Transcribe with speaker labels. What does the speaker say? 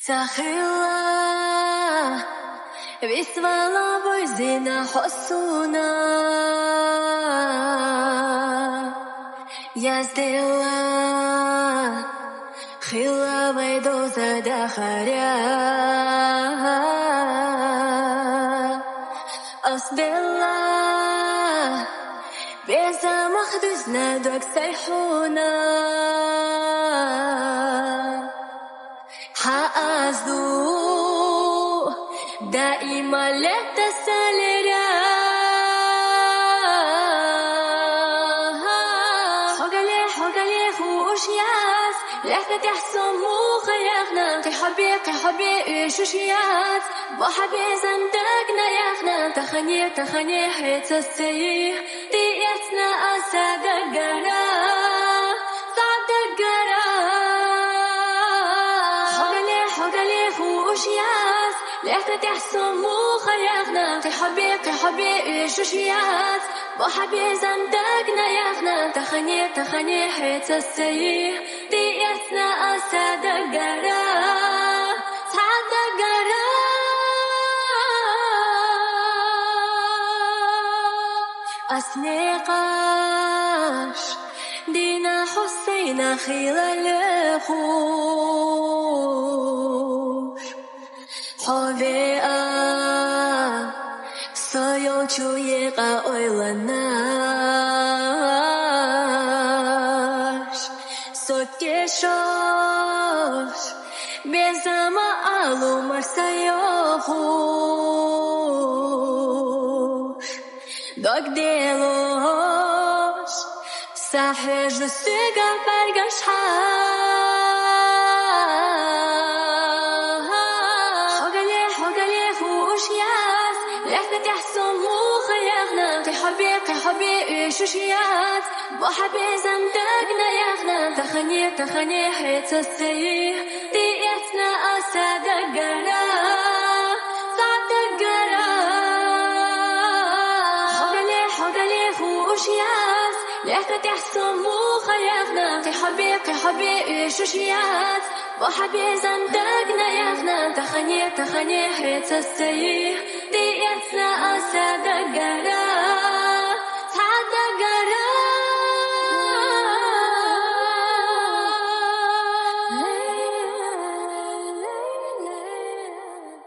Speaker 1: تخيلا بيسمع بوزينا حسونا يا زدلا خلا بيدو زادا خريا أصبلا بيزا مخدوزنا دوك سيحونا حأزو دائما لا تسالرا حقلي خوش ياس لك تحسن مو خياخنا كحبي إيش ياس بحبي زندقنا ياخنا تخني حيت السيح ديتنا أساد القرا صعد القرا حقلي خوش ياس لك تحسن مو خياخنا كحبي إيش ياس بحبي زندقنا ياخنا تخني حيت السيح ديتنا أساد القرا صعد القرا أسنقاش دينا حسينا خلال خوش حبيئة سيو جويقا أولناش سوكيشوش بيزاما ألو مرسيو خوش دوك ديلوش ساحر جسيقا برقش حقلي خوش ياس لك تحسن مو خياخنا كحبي إيش ياس بحبي زندقنا ياخنا تخني حيت السيح ديتنا أساد القرا صعد القرا حقلي خوش ياس لك تحسن مو خياخنا كحبي إيش ياس بحبي زندقنا ياخنا تخني حيت السيح ديتنا